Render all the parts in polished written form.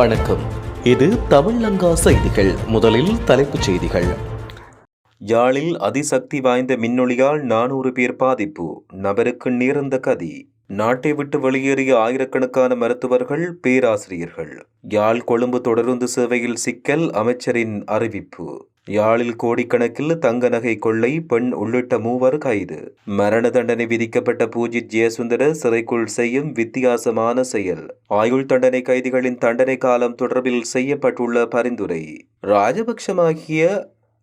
வணக்கம். இது தமிழ்லங்கா செய்திகள். முதலில் தலைப்புச் செய்திகள். யாழில் அதிசக்தி வாய்ந்த மின்னொளியால் 400 பேர் பாதிப்பு. நபருக்கு நேர்ந்த கதி. நாட்டை விட்டு வெளியேறிய ஆயிரக்கணக்கான மருத்துவர்கள், பேராசிரியர்கள். யாழ் கொழும்பு தொடருந்து சேவையில் சிக்கல், அமைச்சரின் அறிவிப்பு. யாழில் கோடிக்கணக்கில் தங்க நகை கொள்ளை, பெண் உள்ளிட்ட 3 கைது. மரண தண்டனை விதிக்கப்பட்ட பூஜித் ஜெயசுந்தர சிறைக்குள் செய்யும் வித்தியாசமான செயல். ஆயுள் தண்டனை கைதிகளின் தண்டனை காலம் தொடர்பில் செய்யப்பட்டுள்ள பரிந்துரை. ராஜபக்ஷமாகிய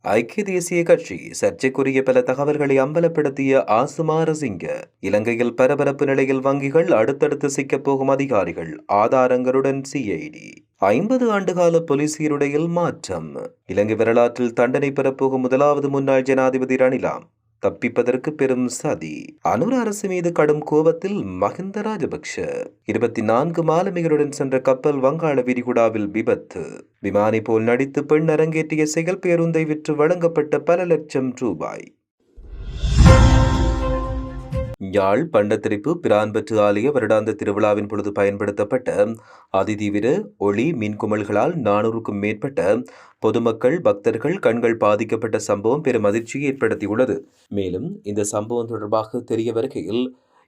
ஐக்கிய தேசிய கட்சி சர்ச்சைக்குரிய பல தகவல்களை அம்பலப்படுத்திய ஆசுமாரசிங்க. இலங்கையில் பரபரப்பு நிலையில் வங்கிகள், அடுத்தடுத்து சிக்கப்போகும் அதிகாரிகள், ஆதாரங்களுடன் சிஐடி. 50 ஆண்டுகால போலீசியருடையில் மாற்றம். இலங்கை வரலாற்றில் தண்டனை பெறப்போகும் முதலாவது முன்னாள் ஜனாதிபதி ரணிலாம் தப்பிப்பதற்கு பெரும் சதி. அனுர அரசு மீது கடும் கோபத்தில் மஹிந்த ராஜபக்ஷ. 24 மாலுமிகளுடன் சென்ற கப்பல் வங்காள விரிகுடாவில் விபத்து. விமானி போல் நடித்து பெண் அரங்கேற்றிய செயல் பேருந்தை விற்று வழங்கப்பட்ட பல லட்சம் ரூபாய். யாழ் பண்டத்திரிப்பு பிரான்பற்று ஆலய வருடாந்த திருவிழாவின் பொழுது பயன்படுத்தப்பட்ட அதிதீவிர ஒளி மின்குமல்களால் 400க்கும் மேற்பட்ட பொதுமக்கள், பக்தர்கள் கண்கள் பாதிக்கப்பட்ட சம்பவம் பெரும் அதிர்ச்சியை ஏற்படுத்தியுள்ளது. மேலும் இந்த சம்பவம் தொடர்பாக தெரிய வருகையில்,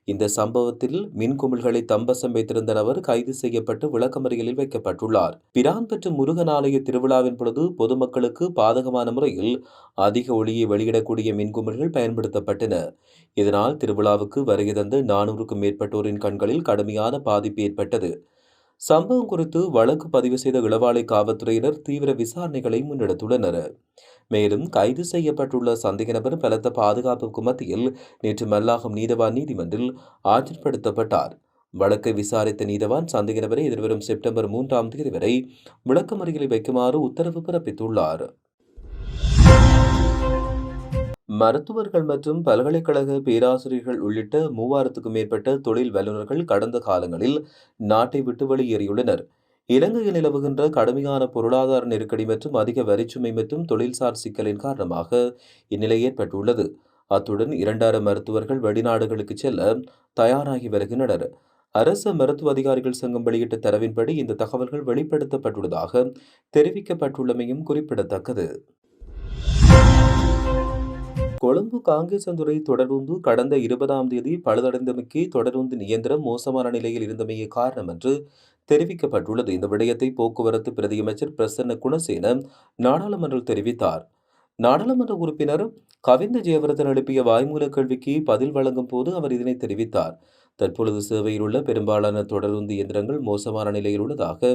இந்த சம்பவத்தில் மின்குமிழ்களை தம்பசம் வைத்திருந்த நபர் கைது செய்யப்பட்டு விளக்கமறியலில் வைக்கப்பட்டுள்ளார். பிரான்பற்று முருகன் ஆலய திருவிழாவின் பொழுது பொதுமக்களுக்கு பாதகமான முறையில் அதிக ஒளியை வெளியிடக்கூடிய மின்குமிழ்கள் பயன்படுத்தப்பட்டன. இதனால் திருவிழாவுக்கு வருகை தந்த 400க்கும் மேற்பட்டோரின் கண்களில் கடுமையான பாதிப்பு ஏற்பட்டது. சம்பவம் குறித்து வழக்கு பதிவு செய்த இளவாலை காவல்துறையினர் தீவிர விசாரணைகளை முன்னெடுத்துள்ளனர். மேலும் கைது செய்யப்பட்டுள்ள சந்தேக நபர் பலத்த பாதுகாப்புக்கு மத்தியில் நேற்று மல்லாகம் நீதவான் நீதிமன்றில் ஆஜர்படுத்தப்பட்டார். வழக்கை விசாரித்த நீதவான் சந்தேக நபரை எதிர்வரும் செப்டம்பர் 3ஆம் தேதி வரை விளக்கமறியலில் வைக்குமாறு உத்தரவு பிறப்பித்துள்ளார். மருத்துவர்கள் மற்றும் பல்கலைக்கழக பேராசிரியர்கள் உள்ளிட்ட 3000க்கும் மேற்பட்ட தொழில் வல்லுநர்கள் கடந்த காலங்களில் நாட்டை விட்டு வெளியேறியுள்ளனர். இலங்கையில் நிலவுகின்ற கடுமையான பொருளாதார நெருக்கடி மற்றும் அதிக வரிச்சுமை மற்றும் தொழில்சார் சிக்கலின் காரணமாக இந்நிலை ஏற்பட்டுள்ளது. அத்துடன் 2000 மருத்துவர்கள் வெளிநாடுகளுக்கு செல்ல தயாராகி வருகின்றனர். அரச மருத்துவ அதிகாரிகள் சங்கம் வெளியிட்ட தரவின்படி இந்த தகவல்கள் வெளிப்படுத்தப்பட்டுள்ளதாக தெரிவிக்கப்பட்டுள்ளமையும் குறிப்பிடத்தக்கது. கொழும்பு காங்கேசந்துறை தொடருந்து கடந்த 20ஆம் தேதி பழுதடைந்தமைக்கு தொடருந்து இயந்திரம் மோசமான நிலையில் இருந்தமையே காரணம் என்று தெரிவிக்கப்பட்டுள்ளது. இந்த விடயத்தை போக்குவரத்து பிரதியமைச்சர் பிரசன்ன குணசேன நாடாளுமன்றில் தெரிவித்தார். நாடாளுமன்ற உறுப்பினர் கவிந்த ஜெயவர்தன் எழுப்பிய வாய்மூல கேள்விக்கு பதில் வழங்கும் போது அவர் இதனை தெரிவித்தார். தற்பொழுது சேவையில் உள்ள பெரும்பாலான தொடருந்து இயந்திரங்கள் மோசமான நிலையில் உள்ளதாக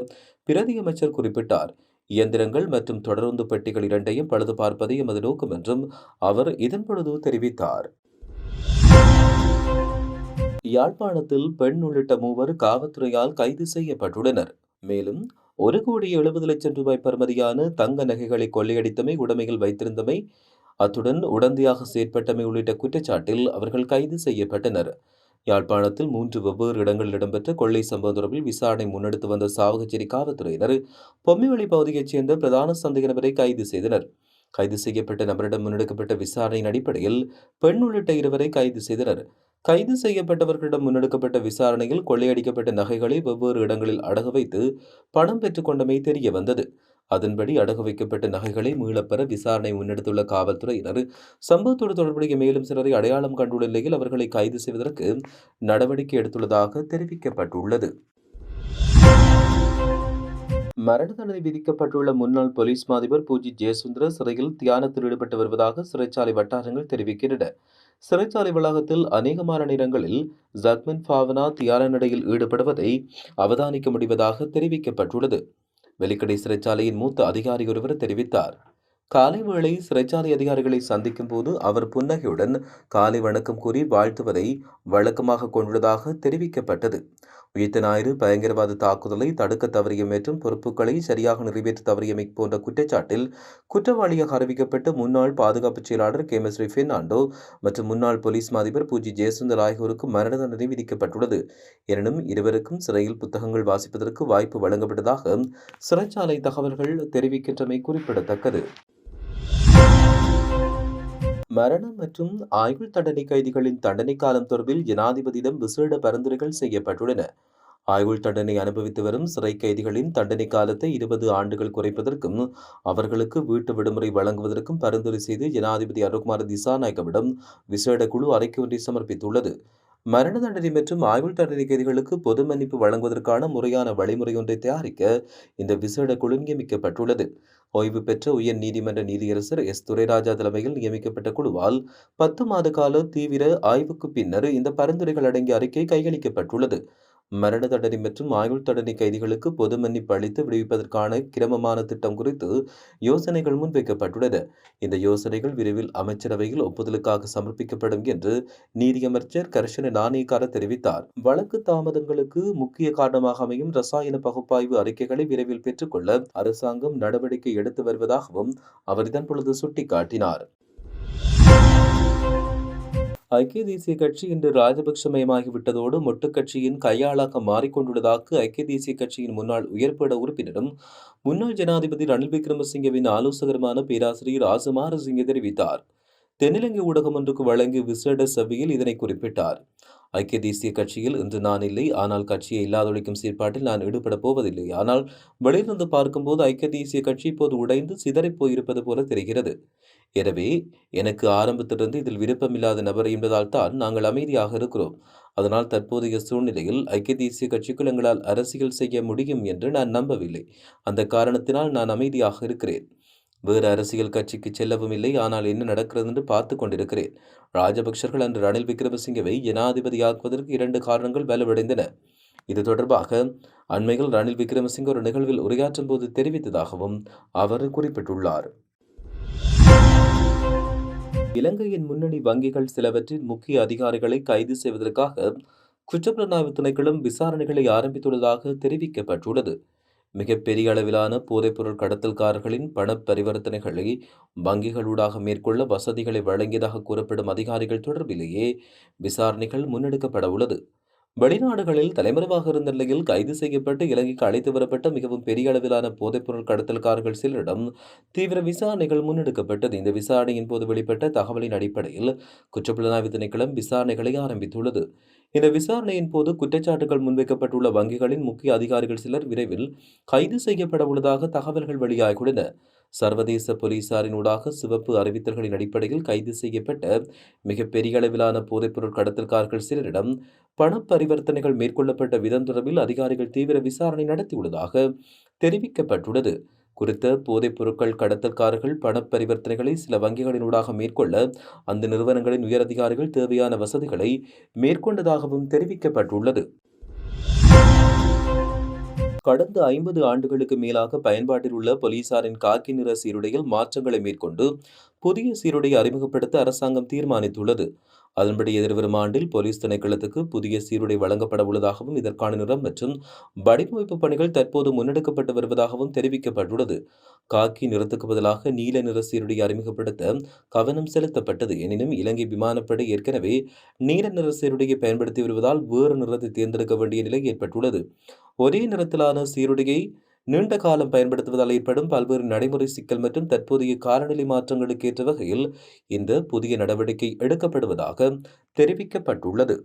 பிரதியமைச்சர் குறிப்பிட்டார். இயந்திரங்கள் மற்றும் தொடருந்து பெட்டிகள் இரண்டையும் பழுது பார்ப்பதே எமது நோக்கம் என்றும் அவர் இதன்பொழுது தெரிவித்தார். யாழ்ப்பாணத்தில் பெண் உள்ளிட்ட 3 காவல்துறையால் கைது செய்யப்பட்டுள்ளனர். மேலும் 1,70,00,000 ரூபாய் பெறுமதியான தங்க நகைகளை கொள்ளையடித்தமை, உடைமையில் வைத்திருந்தமை, அத்துடன் உடந்தையாக செயற்பட்டமை உள்ளிட்ட குற்றச்சாட்டில் அவர்கள் கைது செய்யப்பட்டனர். யாழ்ப்பாணத்தில் 3 வெவ்வேறு இடங்களில் இடம்பெற்ற கொள்ளை சம்பவம் தொடர்பில் விசாரணை முன்னெடுத்து வந்த சாவகச்சேரி காவல்துறையினர் பொம்மிவெளி பகுதியைச் சேர்ந்த பிரதான சந்தேக நபரை கைது செய்தனர். கைது செய்யப்பட்ட நபரிடம் முன்னெடுக்கப்பட்ட விசாரணையின் அடிப்படையில் பெண் உள்ளிட்ட 2 கைது செய்தனர். கைது செய்யப்பட்டவர்களிடம் முன்னெடுக்கப்பட்ட விசாரணையில் கொள்ளையடிக்கப்பட்ட நகைகளை வெவ்வேறு இடங்களில் அடகு வைத்து பணம் பெற்றுக் கொண்டமை தெரிய வந்தது. அதன்படி அடகு வைக்கப்பட்ட நகைகளை மீளப்பெற விசாரணை முன்னெடுத்துள்ள காவல்துறையினர் சம்பவத்தோடு தொடர்புடைய மேலும் சிலரை அடையாளம் கண்டுள்ள நிலையில் அவர்களை கைது செய்வதற்கு நடவடிக்கை எடுத்துள்ளதாக தெரிவிக்கப்பட்டுள்ளது. மரண தண்டனை விதிக்கப்பட்டுள்ள முன்னாள் போலீஸ் மாதிபர் பூஜித் ஜெயசுந்தர சிறையில் தியானத்தில் ஈடுபட்டு வருவதாக சிறைச்சாலை வட்டாரங்கள் தெரிவிக்கின்றன. சிறைச்சாலை வளாகத்தில் அநேகமான நேரங்களில் ஜக்மன் பாவனா தியான நடையில் ஈடுபடுவதை அவதானிக்க முடிவதாக தெரிவிக்கப்பட்டுள்ளது. வெலிக்கடை சிறைச்சாலையின் மூத்த அதிகாரி ஒருவர் தெரிவித்தார். காலை வேளை சிறைச்சாலை அதிகாரிகளை சந்திக்கும் போது அவர் புன்னகையுடன் காலை வணக்கம் கூறி வாழ்த்துவதை வழக்கமாக கொண்டுள்ளதாக தெரிவிக்கப்பட்டது. உயிர்த்த ஞாயிறு பயங்கரவாத தாக்குதலை தடுக்க தவறிய மற்றும் பொறுப்புகளை சரியாக நிறைவேற்ற தவறியமை போன்ற குற்றச்சாட்டில் குற்றவாளியாக அறிவிக்கப்பட்டு முன்னாள் பாதுகாப்பு செயலாளர் கேமஸ்ரீ பெர்னாண்டோ மற்றும் முன்னாள் போலீஸ் மாதிபர் பூஜி ஜெயசுந்தர் ஆகியோருக்கு மரண தண்டனை விதிக்கப்பட்டுள்ளது. எனினும் இருவருக்கும் சிறையில் புத்தகங்கள் வாசிப்பதற்கு வாய்ப்பு வழங்கப்பட்டதாக சிறைச்சாலை தகவல்கள் தெரிவிக்கின்றமை குறிப்பிடத்தக்கது. மரணம் மற்றும் ஆயுள் தண்டனை கைதிகளின் தண்டனை காலம் தொடர்பில் ஜனாதிபதியிடம் விசேட பரிந்துரைகள் செய்யப்பட்டுள்ளன. ஆயுள் தண்டனை அனுபவித்து வரும் சிறை கைதிகளின் தண்டனை காலத்தை 20 ஆண்டுகள் குறைப்பதற்கும் அவர்களுக்கு வீட்டு விடுமுறை வழங்குவதற்கும் பரிந்துரை செய்து ஜனாதிபதி அருண்குமார் திசாநாயக்கவிடம் விசேட குழு அறிக்கை ஒன்றை சமர்ப்பித்துள்ளது. மரண தண்டனை மற்றும் ஆயுள் தண்டனை கைதிகளுக்கு பொது மன்னிப்பு வழங்குவதற்கான முறையான வழிமுறை ஒன்றை தயாரிக்க இந்த விசேட குழு நியமிக்கப்பட்டுள்ளது. ஓய்வு பெற்ற உயர் நீதிமன்ற நீதியரசர் எஸ் துரைராஜா தலைமையில் நியமிக்கப்பட்ட குழுவால் 10 மாத கால தீவிர ஆய்வுக்கு பின்னர் இந்த பரிந்துரைகள் அடங்கிய அறிக்கை கையளிக்கப்பட்டுள்ளது. மரண தண்டனை மற்றும் ஆயுள் தண்டனை கைதிகளுக்கு பொது மன்னிப்பு அளித்து விடுவிப்பதற்கான கிரமமான திட்டம் குறித்து யோசனைகள் முன்வைக்கப்பட்டுள்ளன. இந்த யோசனைகள் விரைவில் அமைச்சரவையில் ஒப்புதலுக்காக சமர்ப்பிக்கப்படும் என்று நீதியமைச்சர் கர்ஷன நாணயக்கார தெரிவித்தார். வழக்கு தாமதங்களுக்கு முக்கிய காரணமாக அமையும் ரசாயன பகுப்பாய்வு அறிக்கைகளை விரைவில் பெற்றுக்கொள்ள அரசாங்கம் நடவடிக்கை எடுத்து வருவதாகவும் அவர் இதன் பொழுது சுட்டிக்காட்டினார். ஐக்கிய தேசிய கட்சி இன்று ராஜபக்ஷமயமாகிவிட்டதோடு மொட்டு கட்சியின் கையாளாக மாறிக்கொண்டுள்ளதாக ஐக்கிய தேசிய கட்சியின் முன்னாள் உயர்பட உறுப்பினரும் முன்னாள் ஜனாதிபதி ரணில் விக்ரமசிங்கவின் ஆலோசகருமான பேராசிரியர் ராசமாரசிங்க தெரிவித்தார். தென்னிலங்கை ஊடகம் ஒன்றுக்கு வழங்கிய விசேட சபையில் இதனை குறிப்பிட்டார். ஐக்கிய தேசிய கட்சியில் இன்று நான் இல்லை, ஆனால் கட்சியை இல்லாதொழிக்கும் செயற்பாட்டில் நான் ஈடுபடப் போவதில்லை. ஆனால் வெளியிலிருந்து பார்க்கும்போது ஐக்கிய தேசிய கட்சி இப்போது உடைந்து சிதறிப் போயிருப்பது போல தெரிகிறது. எனவே எனக்கு ஆரம்பத்திலிருந்து இதில் விருப்பமில்லாத நபர் என்பதால் தான் நாங்கள் அமைதியாக இருக்கிறோம். அதனால் தற்போதைய சூழ்நிலையில் ஐக்கிய தேசிய கட்சிக்குள் எங்களால் அரசியல் செய்ய முடியும் என்று நான் நம்பவில்லை. அந்த காரணத்தினால் நான் அமைதியாக இருக்கிறேன். வேறு அரசியல் கட்சிக்கு செல்லவும் இல்லை. ஆனால் என்ன நடக்கிறது என்று பார்த்து கொண்டிருக்கிறேன். ராஜபக்சர்கள் அன்று ரணில் விக்ரமசிங்கவை ஜனாதிபதியாக்குவதற்கு 2 காரணங்கள் வலுவடைந்தன. இது தொடர்பாக அண்மையில் ரணில் விக்ரமசிங்க ஒரு நிகழ்வில் உரையாற்றும் போது தெரிவித்ததாகவும் அவர் குறிப்பிட்டுள்ளார். இலங்கையின் முன்னணி வங்கிகள் சிலவற்றின் முக்கிய அதிகாரிகளை கைது செய்வதற்காக குற்றப்புலனாய்வு திணைக்களம் விசாரணைகளை ஆரம்பித்துள்ளதாக தெரிவிக்கப்பட்டுள்ளது. மிகப்பெரிய அளவிலான போதைப்பொருள் கடத்தல்காரர்களின் பண பரிவர்த்தனைகளை வங்கிகளூடாக மேற்கொள்ள வசதிகளை வழங்கியதாக கூறப்படும் அதிகாரிகள் தொடர்பிலேயே விசாரணைகள் முன்னெடுக்கப்பட உள்ளது. வெளிநாடுகளில் தலைமறைவாக இருந்த நிலையில் கைது செய்யப்பட்டு இலங்கைக்கு அழைத்து வரப்பட்ட மிகவும் பெரிய அளவிலான போதைப்பொருள் கடத்தல்காரர்கள் சிலரிடம் தீவிர விசாரணைகள் முன்னெடுக்கப்பட்டது. இந்த விசாரணையின் போது வெளிப்பட்ட தகவலின் அடிப்படையில் குற்றப்புலனாய்வு திணைக்களம் விசாரணைகளை ஆரம்பித்துள்ளது. இந்த விசாரணையின் போது குற்றச்சாட்டுகள் முன்வைக்கப்பட்டுள்ள வங்கிகளின் முக்கிய அதிகாரிகள் சிலர் விரைவில் கைது செய்யப்பட உள்ளதாக தகவல்கள் வெளியாகியுள்ளன. சர்வதேச போலீசாரின் ஊடாக சிவப்பு அறிவித்தல்களின் அடிப்படையில் கைது செய்யப்பட்ட மிக பெரிய அளவிலான போதைப்பொருள் கடத்தல்காரர்கள் சிலரிடம் பண பரிவர்த்தனைகள் மேற்கொள்ளப்பட்ட விதம் தொடர்பில் அதிகாரிகள் தீவிர விசாரணை நடத்தியுள்ளதாக தெரிவிக்கப்பட்டுள்ளது. குறித்த போதைப் பொருட்கள் கடத்தல்காரர்கள் பண பரிவர்த்தனைகளை சில வங்கிகளினூடாக மேற்கொள்ள அந்த நிறுவனங்களின் உயரதிகாரிகள் தேவையான வசதிகளை மேற்கொண்டதாகவும் தெரிவிக்கப்பட்டுள்ளது. கடந்த 50 ஆண்டுகளுக்கு மேலாக பயன்பாட்டில் உள்ள போலீசாரின் காக்கி நிற சீருடையில் மாற்றங்களை மேற்கொண்டு புதிய சீருடையை அறிமுகப்படுத்த அரசாங்கம் தீர்மானித்துள்ளது. அதன்படி எதிர்வரும் ஆண்டில் போலீஸ் திணைக்களத்துக்கு புதிய சீருடை வழங்கப்பட உள்ளதாகவும் இதற்கான நிறம் மற்றும் வடிவமைப்பு பணிகள் தற்போது முன்னெடுக்கப்பட்டு வருவதாகவும் தெரிவிக்கப்பட்டுள்ளது. காக்கி நிறத்துக்கு பதிலாக நீல நிற சீருடையை அறிமுகப்படுத்த கவனம் செலுத்தப்பட்டது. எனினும் இலங்கை விமானப்படை ஏற்கனவே நீல நிற சீருடையை பயன்படுத்தி வருவதால் வேறு நிறத்தை தேர்ந்தெடுக்க வேண்டிய நிலை ஏற்பட்டுள்ளது. ஒரே நிறத்திலான சீருடையை நீண்ட காலம் பயன்படுத்துவதால் ஏற்படும் பல்வேறு நடைமுறை சிக்கல் மற்றும் தற்போதைய காலநிலை மாற்றங்களுக்கு ஏற்ற வகையில் இந்த புதிய நடவடிக்கை எடுக்கப்படுவதாக தெரிவிக்கப்பட்டுள்ளது.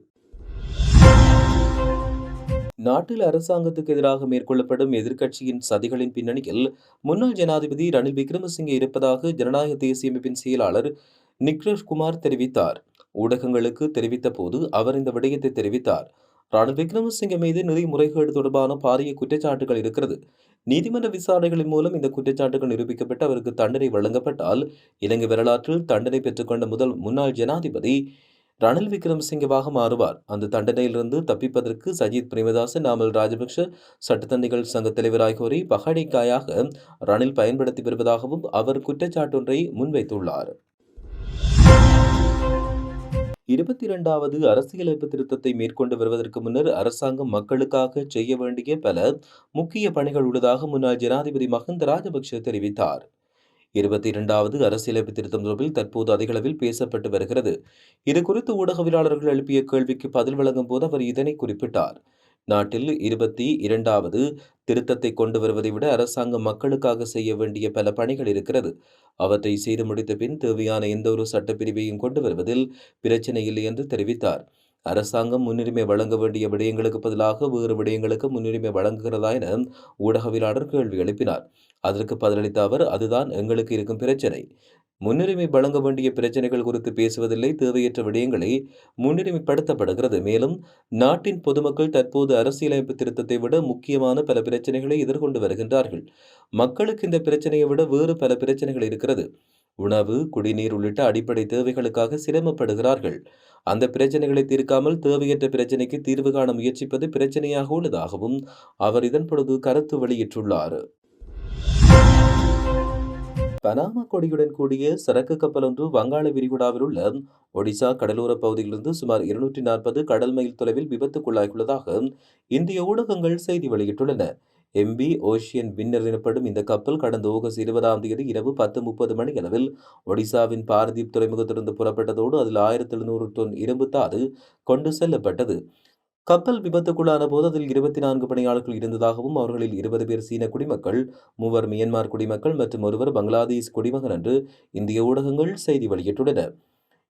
நாட்டில் அரசாங்கத்துக்கு எதிராக மேற்கொள்ளப்படும் எதிர்க்கட்சியின் சதிகளின் பின்னணியில் முன்னாள் ஜனாதிபதி ரணில் விக்ரமசிங்கே இருப்பதாக ஜனநாயக தேசிய அமைப்பின் செயலாளர் நிக்லேஷ் குமார் தெரிவித்தார். ஊடகங்களுக்கு தெரிவித்த போது அவர் இந்த விடயத்தை தெரிவித்தார். ரணில் விக்ரமசிங்கே மீது நிதி முறைகேடு தொடர்பான பாரிய குற்றச்சாட்டுகள் இருக்கிறது. நீதிமன்ற விசாரணைகளின் மூலம் இந்த குற்றச்சாட்டுகள் நிரூபிக்கப்பட்டு அவருக்கு தண்டனை வழங்கப்பட்டால் இலங்கை வரலாற்றில் தண்டனை பெற்றுக்கொண்ட முதல் முன்னாள் ஜனாதிபதி ரணில் விக்ரமசிங்கவாக மாறுவார். அந்த தண்டனையிலிருந்து தப்பிப்பதற்கு சஜித் பிரேமதாச, நாமல் ராஜபக்ஷ, சட்டத்தந்திகள் சங்க தலைவர் ஆகியோரை பகடைக்காயாக ரணில் பயன்படுத்தி வருவதாகவும் அவர் குற்றச்சாட்டொன்றை முன்வைத்துள்ளார். 22வது அரசியலமைப்பு திருத்தத்தை மேற்கொண்டு வருவதற்கு முன்னர் அரசாங்கம் மக்களுக்காக செய்ய வேண்டிய பல முக்கிய பணிகள் உள்ளதாக முன்னாள் ஜனாதிபதி மஹிந்த ராஜபக்ஷ தெரிவித்தார். 22வது அரசியலமைப்பு திருத்தம் தொடர்பில் தற்போது அதிகளவில் பேசப்பட்டு வருகிறது. இதுகுறித்து ஊடகவியலாளர்கள் எழுப்பிய கேள்விக்கு பதில் வழங்கும் போது அவர் இதனை குறிப்பிட்டார். நாட்டில் 22வது திருத்தத்தை கொண்டு வருவதை விட அரசாங்கம் மக்களுக்காக செய்ய வேண்டிய பல பணிகள் இருக்கிறது. அவற்றை செய்து முடித்த பின் தேவையான எந்த ஒரு சட்டப்பிரிவையும் கொண்டு வருவதில் பிரச்சனை இல்லை என்று தெரிவித்தார். அரசாங்கம் முன்னுரிமை வழங்க வேண்டிய விடயங்களுக்கு பதிலாக வேறு விடயங்களுக்கு முன்னுரிமை வழங்குகிறதா என ஊடகவியலாளர் கேள்வி எழுப்பினார். அதற்கு பதிலளித்த அவர், அதுதான் எங்களுக்கு இருக்கும் பிரச்சினை. முன்னுரிமை வழங்க வேண்டிய பிரச்சனைகள் குறித்து பேசுவதில்லை, தேவையற்ற விடயங்களை முன்னுரிமைப்படுத்தப்படுகிறது. மேலும் நாட்டின் பொதுமக்கள் தற்போது அரசியலமைப்பு திருத்தத்தை விட முக்கியமான பல பிரச்சனைகளை எதிர்கொண்டு வருகின்றார்கள். மக்களுக்கு இந்த பிரச்சனையை விட வேறு பல பிரச்சனைகள் இருக்கிறது. உணவு, குடிநீர் உள்ளிட்ட அடிப்படை தேவைகளுக்காக சிரமப்படுகிறார்கள். அந்த பிரச்சனைகளை தீர்க்காமல் தேவையற்ற பிரச்சனைக்கு தீர்வு காண முயற்சிப்பது பிரச்சனையாக உள்ளதாகவும் அவர் இதன் பொழுது கருத்து வெளியிட்டுள்ளார். பனாமா கொடியுடன் கூடிய சரக்கு கப்பல் ஒன்று வங்காள விரிகுடாவில் உள்ள ஒடிசா கடலோர பகுதியிலிருந்து சுமார் 240 கடல் மைல் தொலைவில் விபத்துக்குள்ளாகியுள்ளதாக இந்திய ஊடகங்கள் செய்தி வெளியிட்டுள்ளன. MV ஓஷியன் வின்னர் எனப்படும் இந்த கப்பல் கடந்த ஆகஸ்ட் 20ஆம் தேதி இரவு 10:30 மணியளவில் ஒடிசாவின் பாரதீப் துறைமுகத்திலிருந்து புறப்பட்டதோடு அதில் 1700 தொன் இரும்பு தாது கொண்டு செல்லப்பட்டது. கப்பல் விபத்துக்குள்ளான போது அதில் 24 பணியாளர்கள் இருந்ததாகவும் அவர்களில் 20 பேர் சீன குடிமக்கள், 3 மியன்மார் குடிமக்கள் மற்றும் ஒருவர் பங்களாதேஷ் குடிமகன் என்று இந்திய ஊடகங்கள் செய்தி வெளியிட்டுள்ளன.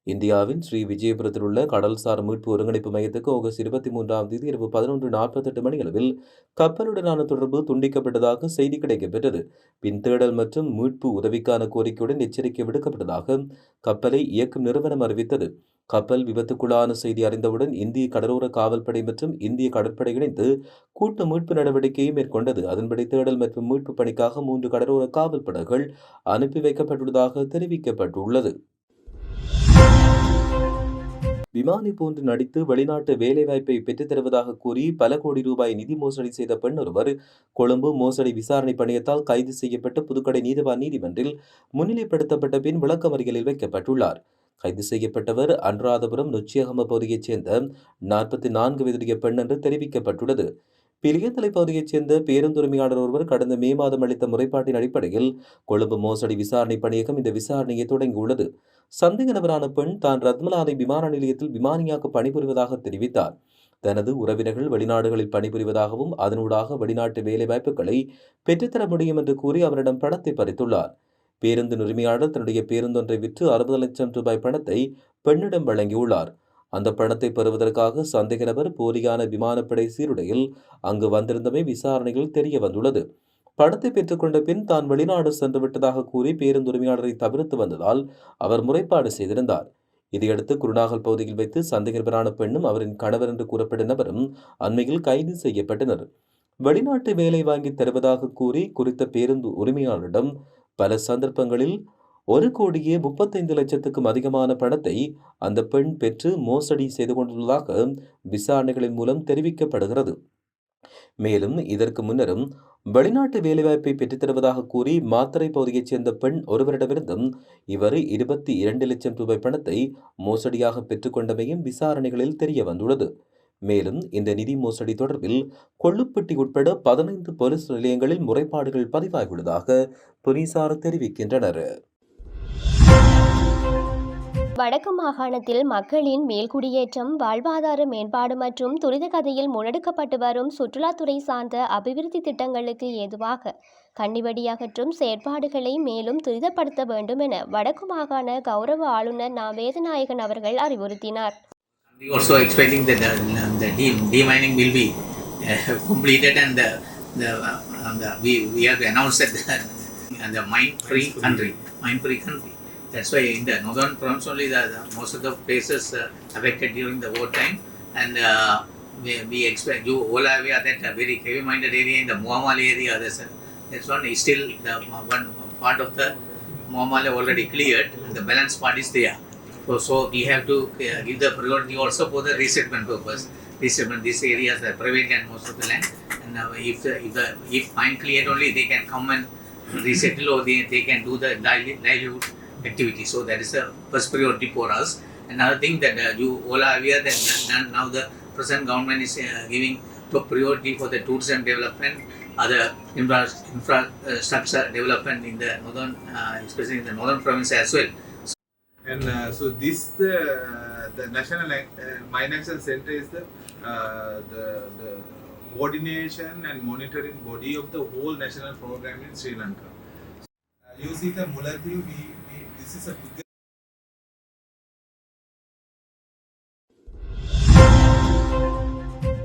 இந்தியாவின் ஸ்ரீ விஜயபுரத்தில் உள்ள கடல்சார் மீட்பு ஒருங்கிணைப்பு மையத்துக்கு ஆகஸ்ட் 23ஆம் தேதி இரவு 11:48 மணியளவில் கப்பலுடனான தொடர்பு துண்டிக்கப்பட்டதாக செய்தி கிடைக்கப்பெற்றது. பின் தேடல் மற்றும் மீட்பு உதவிக்கான கோரிக்கையுடன் எச்சரிக்கை விடுக்கப்பட்டதாக கப்பலை இயக்கும் நிறுவனம் அறிவித்தது. கப்பல் விபத்துக்குள்ளான செய்தி அறிந்தவுடன் இந்திய கடலோர காவல்படை மற்றும் இந்திய கடற்படை இணைந்து கூட்டு மீட்பு நடவடிக்கையை மேற்கொண்டது. அதன்படி தேடல் மற்றும் மீட்பு பணிக்காக 3 கடலோர காவல் படகுகள் அனுப்பி வைக்கப்பட்டுள்ளதாக தெரிவிக்கப்பட்டுள்ளது. விமானி போன்று நடித்து வெளிநாட்டு வேலைவாய்ப்பை பெற்றுத் தருவதாக கூறி பல கோடி ரூபாய் நிதி மோசடி செய்த பெண் ஒருவர் கொழும்பு மோசடி விசாரணை பணியத்தால் கைது செய்யப்பட்டு புதுக்கடை நீதிவான் நீதிமன்றில் முன்னிலைப்படுத்தப்பட்ட பின் விளக்கமறியலில் வைக்கப்பட்டுள்ளார். கைது செய்யப்பட்டவர் அனுராதபுரம் நொச்சியகம பகுதியைச் சேர்ந்த 44 வயதுடைய பெண் என்று தெரிவிக்கப்பட்டுள்ளது. பிரியத்தலை பகுதியைச் சேர்ந்த பேருந்துரிமையாளர் ஒருவர் கடந்த மே மாதம் அளித்த முறைப்பாட்டின் அடிப்படையில் கொழும்பு மோசடி விசாரணை பணியகம் இந்த விசாரணையை தொடங்கியுள்ளது. சந்தேக நபரான பெண் தான் ரத்மலானை விமான நிலையத்தில் விமானியாக பணிபுரிவதாக தெரிவித்தார். தனது உறவினர்கள் வெளிநாடுகளில் பணிபுரிவதாகவும் அதனூடாக வெளிநாட்டு வேலைவாய்ப்புகளை பெற்றுத்தர முடியும் என்று கூறி அவரிடம் பணத்தை பறித்துள்ளார். பேருந்து உரிமையாளர் தன்னுடைய பேருந்தொன்றை விற்று 60 லட்சம் ரூபாய் பணத்தை பெண்ணிடம் வழங்கியுள்ளார். அந்த பணத்தை பெறுவதற்காக சந்தேக நபர் போலியான விமானப்படை சீருடையில் அங்கு வந்திருந்தமை விசாரணையில் தெரிய வந்துள்ளது. பணத்தை பெற்றுக்கொண்ட பின் தான் வெளிநாடு சென்று விட்டதாக கூறி பேருந்து உரிமையாளரை தவிர்த்து வந்ததால் அவர் முறைப்பாடு செய்திருந்தார். இதையடுத்து குருநாகல் பகுதியில் வைத்து சந்தேக நபரான பெண்ணும் அவரின் கணவர் என்று கூறப்படும் நபரும் அண்மையில் கைது செய்யப்பட்டனர். வெளிநாட்டு வேலை வாங்கி தருவதாக கூறி குறித்த பேருந்து உரிமையாளரிடம் பல சந்தர்ப்பங்களில் 1,35,00,000க்கும் அதிகமான பணத்தை அந்த பெண் பெற்று மோசடி செய்து கொண்டுள்ளதாக விசாரணைகளின் மூலம் தெரிவிக்கப்படுகிறது. மேலும் இதற்கு முன்னரும் வெளிநாட்டு வேலைவாய்ப்பை பெற்றுத் தருவதாக கூறி மாத்தறை பகுதியைச் சேர்ந்த பெண் ஒருவரிடமிருந்தும் இவர் 22 லட்சம் ரூபாய் பணத்தை மோசடியாக பெற்றுக்கொண்டமையும் விசாரணைகளில் தெரிய வந்துள்ளது. மேலும் இந்த நிதி மோசடி தொடர்பில் கொள்ளுப்பட்டி உட்பட 15 போலீஸ் நிலையங்களில் முறைப்பாடுகள் பதிவாகியுள்ளதாக போலீசார் தெரிவிக்கின்றனர். வடக்கு மாகாணத்தில் மக்களின் மேல்குடியேற்றம், வாழ்வாதார மேம்பாடு மற்றும் துரித கதையில் முன்னெடுக்கப்பட்டு வரும் சுற்றுலாத்துறை சார்ந்த அபிவிருத்தி திட்டங்களுக்கு ஏதுவாக கண்ணிவெடி அகற்றும் செயற்பாடுகளை மேலும் துரிதப்படுத்த வேண்டும் என வடக்கு மாகாண கௌரவ ஆளுநர் நா. வேதநாயகன் அவர்கள் அறிவுறுத்தினார். Also expecting that the demining will be completed and we have announced that the mine-free country. That's why in the northern province only most of the places affected during the war time, and we expect you all are aware that a very heavy-minded area in the Moamal area. That's one is still the one part of the Moamal already cleared, and the balance part is there. So we have to give the priority also for the resettlement purpose. Resettlement, these areas are private and most of the land, and if mine cleared only, they can come and resettle, or they can do the livelihood activity. So that is the first priority for us. Another thing that you all are aware that now the present government is giving top priority for the tourism development, other infrastructure development in the northern, especially in the northern province as well. And so this the National Mine Action Center is the coordination and monitoring body of the whole national program in Sri Lanka. You see the Muladhir, this is a big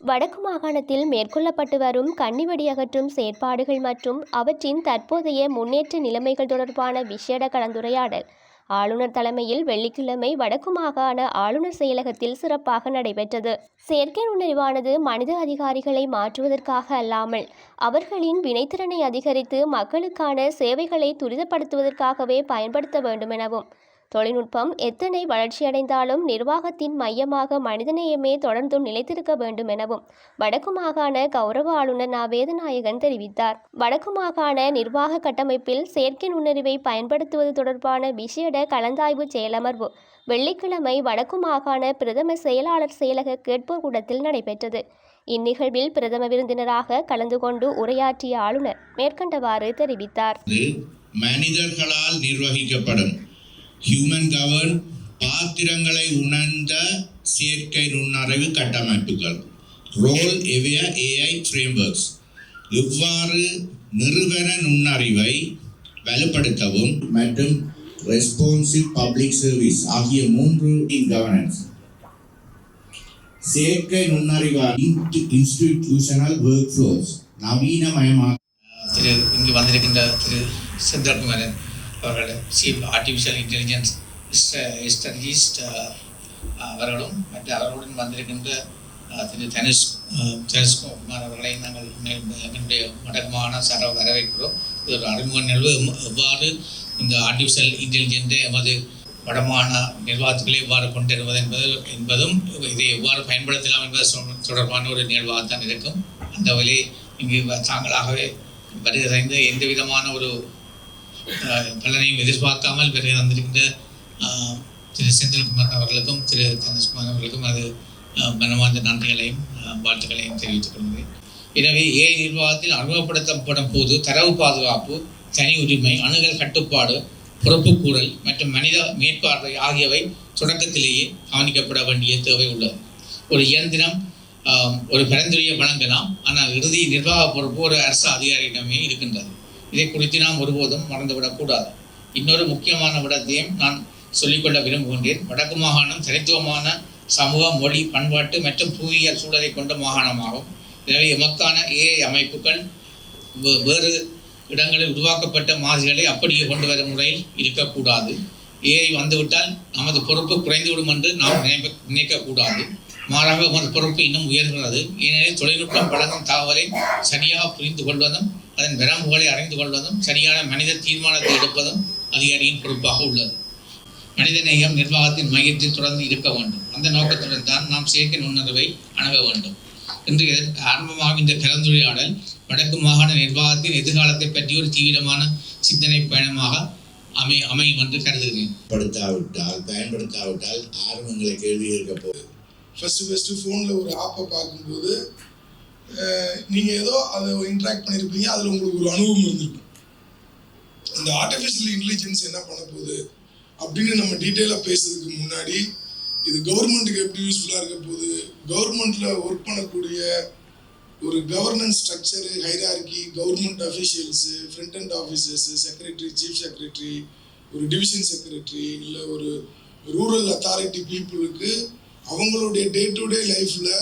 வடக்கு மாகாணத்தில் மேற்கொள்ளப்பட்டு வரும் கன்னிவெடி அகற்றும் செயற்பாடுகள் மற்றும் அவற்றின் தற்போதைய முன்னேற்ற நிலைமைகள் தொடர்பான விசேட கலந்துரையாடல் ஆளுநர் தலைமையில் வெள்ளிக்கிழமை வடக்கு மாகாண ஆளுநர் செயலகத்தில் சிறப்பாக நடைபெற்றது. செயற்கை நுண்ணறிவானது மனித அதிகாரிகளை மாற்றுவதற்காக அல்லாமல் அவர்களின் வினைத்திறனை அதிகரித்து மக்களுக்கான சேவைகளை துரிதப்படுத்துவதற்காகவே பயன்படுத்த வேண்டும் எனவும், தொழில்நுட்பம் எத்தனை வளர்ச்சியடைந்தாலும் நிர்வாகத்தின் மையமாக மனிதநேயமே தொடர்ந்தும் நிலைத்திருக்க வேண்டும் எனவும் வடக்கு மாகாண கௌரவ ஆளுநர் நா. வேதநாயகன் தெரிவித்தார். வடக்கு மாகாண நிர்வாக கட்டமைப்பில் செயற்கை நுண்ணறிவை பயன்படுத்துவது தொடர்பான விசேட கலந்தாய்வு செயலமர்வு வெள்ளிக்கிழமை வடக்கு மாகாண பிரதம செயலாளர் செயலக கேட்போர் கூடத்தில் நடைபெற்றது. இந்நிகழ்வில் பிரதம விருந்தினராக கலந்து கொண்டு உரையாற்றிய ஆளுநர் மேற்கண்டவாறு தெரிவித்தார். மனிதர்களால் நிர்வகிக்கப்படும் ஹியூமன் கவர்ன் பாத்திரங்களை உணர்ந்த செயற்கை நுண்ணறிவு கட்டமைப்புகள் ரோல் எவேர் ஏஐ ஃப்ரேம்வொர்க்ஸ் இவ்வாறு நிறுவன நுண்ணறிவை வலுப்படுத்தவும் மற்றும் ரெஸ்பான்சிவ் பப்ளிக் சர்வீஸ் ஆகிய 3 கவர்னன்ஸ் செயற்கை நுண்ணறிவால் இன்ஸ்டிடியூஷனல் ஒர்க் ஃப்ளோஸ் நவீனமயமாக இங்கு வந்திருக்கின்ற திரு செந்தில்குமாரன் அவர்கள் சீஃப் ஆர்டிஃபிஷியல் இன்டெலிஜென்ஸ் ஸ்ட்ராட்டஜிஸ்ட் அவர்களும் மற்ற அவர்களுடன் வந்திருக்கின்ற திரு தனுஷ்குமார் அவர்களை நாங்கள் எங்களுடைய வடக்குமான சார்பாக வரவேற்கிறோம். இது ஒரு அறிமுக நிகழ்வு. எவ்வாறு இந்த ஆர்டிஃபிஷியல் இன்டெலிஜென்ஸை எமது வடமான நிர்வாகத்துக்களை எவ்வாறு கொண்டு வருவது என்பதும் இதை எவ்வாறு பயன்படுத்தலாம் என்பது தொடர்பான ஒரு நிகழ்வாகத்தான் இருக்கும். அந்த வழி இங்கு தாங்களாகவே வருகிற எந்த விதமான ஒரு பலனையும் எதிர்பார்க்காமல் வருகை வந்திருக்கின்ற திரு செந்தில்குமார் அவர்களுக்கும் திரு தனுஷ்குமார் அவர்களுக்கும் அது மனமார்ந்த நன்றிகளையும் வாழ்த்துக்களையும் தெரிவித்துக் கொள்கிறேன். எனவே ஏஐ நிர்வாகத்தில் அறிமுகப்படுத்தப்படும் போது தரவு பாதுகாப்பு, தனி உரிமை, அணுகல் கட்டுப்பாடு, பொறுப்புக்கூறல் மற்றும் மனித மேற்பார்வை ஆகியவை தொடக்கத்திலேயே கவனிக்கப்பட வேண்டிய தேவை உள்ளது. ஒரு இயந்திரம் ஒரு பரிந்துரையை வழங்கலாம், ஆனால் இறுதி நிர்வாக பொறுப்பு ஒரு அரசு அதிகாரியிடமே இருக்கின்றது. இதை குறித்து நாம் ஒருபோதும் மறந்துவிடக்கூடாது. இன்னொரு முக்கியமான விடத்தையும் நான் சொல்லிக்கொள்ள விரும்புகின்றேன். வடக்கு மாகாணம் தனித்துவமான சமூக, மொழி, பண்பாட்டு மற்றும் புவியியல் சூழலை கொண்ட மாகாணமாகும். எனவே எமக்கான ஏஐ அமைப்புகள் வேறு இடங்களில் உருவாக்கப்பட்ட மாதிரிகளை அப்படியே கொண்டு வரும் முறையில் இருக்கக்கூடாது. ஏஐ வந்துவிட்டால் நமது பொறுப்பு குறைந்துவிடும் என்று நாம் நினைக்கக்கூடாது. மாறாக நமது பொறுப்பு இன்னும் உயர்கிறது. ஏனெனில் தொழில்நுட்பம் வழங்கும் தகவலை சரியாக புரிந்து கொள்வதும் அதன் வரம்புகளை அறிந்து கொள்வதும் சரியான மனித தீர்மானத்தை எடுப்பதும் அதிகாரியின் பொறுப்பாக உள்ளது. மனிதநேயம் நிர்வாகத்தின் மையத்தில் தொடர்ந்து இருக்க வேண்டும். அந்த நோக்கத்துடன் தான் நாம் செயற்கை நுண்ணறிவை அணுக வேண்டும். இன்று ஆரம்பமாக இந்த கலந்துரையாடல் வடக்கு மாகாண நிர்வாகத்தின் எதிர்காலத்தை பற்றி ஒரு தீவிரமான சிந்தனை பயணமாக அமையும் என்று கருதுகிறேன். பயன்படுத்தாவிட்டால் ஆர்வங்களை கேள்வி இருக்க போகுது. ஃபஸ்ட்டு ஃபோனில் ஒரு ஆப்பை பார்க்கும்போது நீங்கள் ஏதோ அதை இன்ட்ராக்ட் பண்ணியிருப்பீங்க, அதில் உங்களுக்கு ஒரு அனுபவம் இருந்திருக்கும். இந்த ஆர்டிஃபிஷியல் இன்டெலிஜென்ஸ் என்ன பண்ண போகுது அப்படின்னு நம்ம டீட்டெயிலாக பேசுறதுக்கு முன்னாடி இது கவர்மெண்ட்டுக்கு எப்படி யூஸ்ஃபுல்லாக இருக்க போகுது, கவர்மெண்ட்டில் ஒர்க் பண்ணக்கூடிய ஒரு governance structure, hierarchy, government officials, front and officers, secretary, chief secretary, ஒரு டிவிஷன் செக்ரட்டரி, இல்லை ஒரு ரூரல் அத்தாரிட்டி பீப்புளுக்கு அவங்களுடைய டே டு டே லைஃப்பில்